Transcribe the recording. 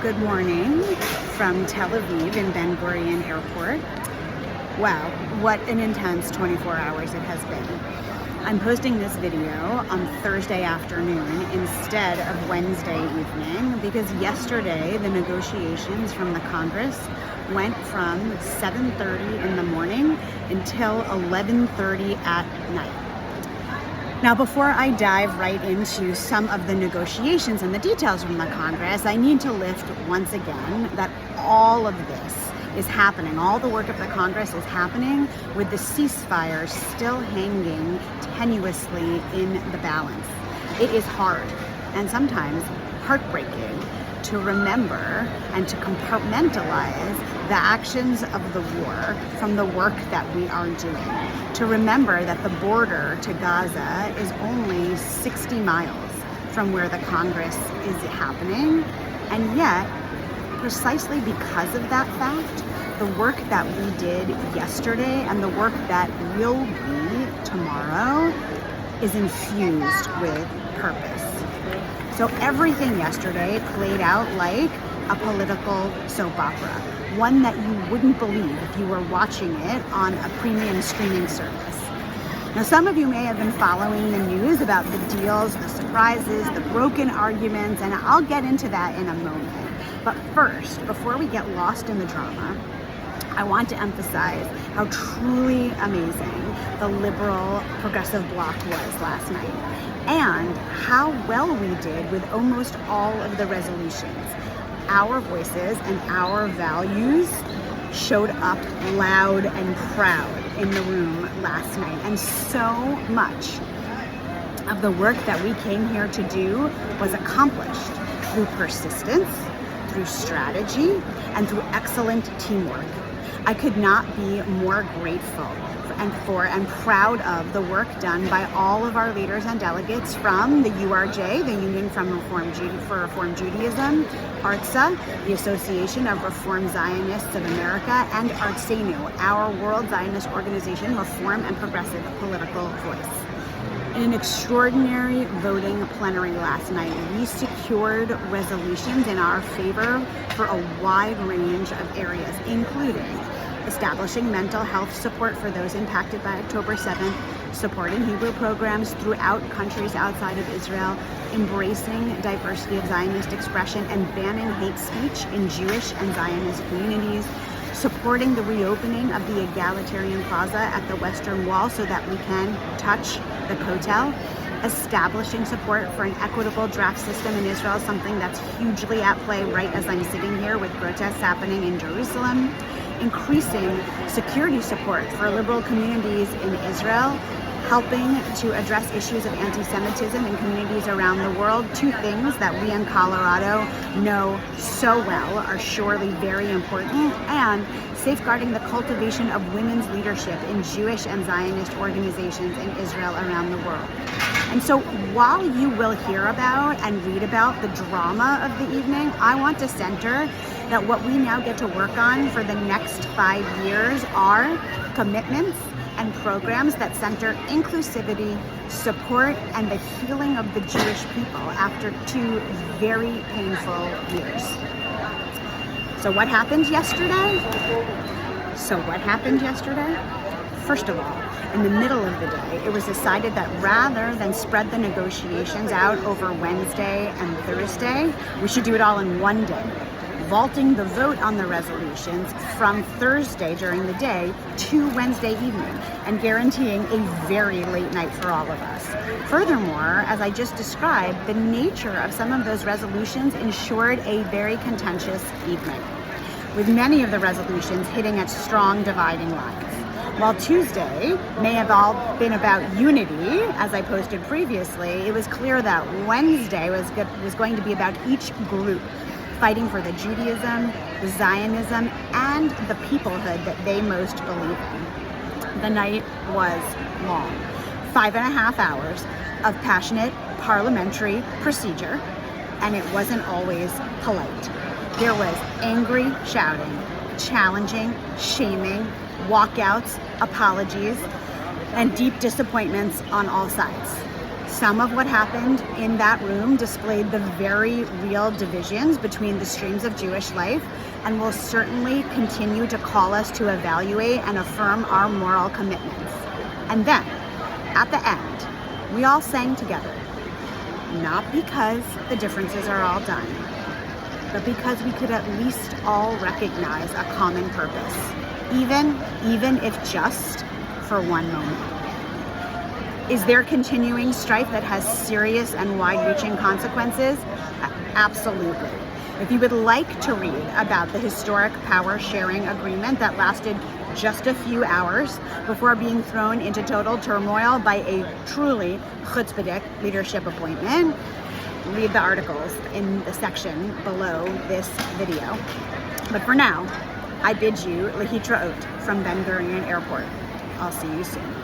Good morning from Tel Aviv in Ben Gurion Airport. Wow, what an intense 24 hours it has been. I'm posting this video on Thursday afternoon instead of Wednesday evening because yesterday the negotiations from the Congress went from 7:30 in the morning until 11:30 at night. Now, before I dive right into some of the negotiations and the details from the Congress, I need to lift once again that all of this is happening. All the work of the Congress is happening with the ceasefire still hanging tenuously in the balance. It is hard and sometimes heartbreaking to remember and to compartmentalize the actions of the war from the work that we are doing. To remember that the border to Gaza is only 60 miles from where the Congress is happening, and yet, precisely because of that fact, the work that we did yesterday and the work that will be tomorrow is infused with purpose. So everything yesterday played out like a political soap opera, one that you wouldn't believe if you were watching it on a premium streaming service. Now, some of you may have been following the news about the deals, the surprises, the broken arguments, and I'll get into that in a moment. But first, before we get lost in the drama, I want to emphasize how truly amazing the liberal progressive bloc was last night and how well we did with almost all of the resolutions. Our voices and our values showed up loud and proud in the room last night, and so much of the work that we came here to do was accomplished through persistence, through strategy, and through excellent teamwork. I could not be more grateful and proud of the work done by all of our leaders and delegates from the URJ, the Union for Reform Judaism, ARTSA, the Association of Reform Zionists of America, and Artsenu, our World Zionist Organization Reform and Progressive Political Voice. In an extraordinary voting plenary last night, we secured resolutions in our favor for a wide range of areas, including establishing mental health support for those impacted by October 7th, supporting Hebrew programs throughout countries outside of Israel, embracing diversity of Zionist expression and banning hate speech in Jewish and Zionist communities, supporting the reopening of the egalitarian plaza at the Western Wall so that we can touch the Kotel, establishing support for an equitable draft system in Israel, something that's hugely at play right as I'm sitting here with protests happening in Jerusalem, increasing security support for liberal communities in Israel, helping to address issues of anti-Semitism in communities around the world, two things that we in Colorado know so well are surely very important, and safeguarding the cultivation of women's leadership in Jewish and Zionist organizations in Israel around the world. And so while you will hear about and read about the drama of the evening, I want to center that what we now get to work on for the next 5 years are commitments and programs that center inclusivity, support, and the healing of the Jewish people after 2 very painful years. So what happened yesterday? First of all, in the middle of the day, it was decided that rather than spread the negotiations out over Wednesday and Thursday, we should do it all in one day, vaulting the vote on the resolutions from Thursday during the day to Wednesday evening and guaranteeing a very late night for all of us. Furthermore, as I just described, the nature of some of those resolutions ensured a very contentious evening, with many of the resolutions hitting at strong dividing lines. While Tuesday may have all been about unity, as I posted previously, it was clear that Wednesday was going to be about each group fighting for the Judaism, the Zionism, and the peoplehood that they most believe in. The night was long. 5.5 hours of passionate parliamentary procedure, and it wasn't always polite. There was angry shouting, challenging, shaming, walkouts, apologies, and deep disappointments on all sides. Some of what happened in that room displayed the very real divisions between the streams of Jewish life and will certainly continue to call us to evaluate and affirm our moral commitments. And then, at the end, we all sang together, not because the differences are all done, but because we could at least all recognize a common purpose, even if just for one moment. Is there continuing strife that has serious and wide-reaching consequences? Absolutely. If you would like to read about the historic power-sharing agreement that lasted just a few hours before being thrown into total turmoil by a truly chutzpahdik leadership appointment, read the articles in the section below this video. But for now, I bid you lahitraot from Ben Gurion Airport. I'll see you soon.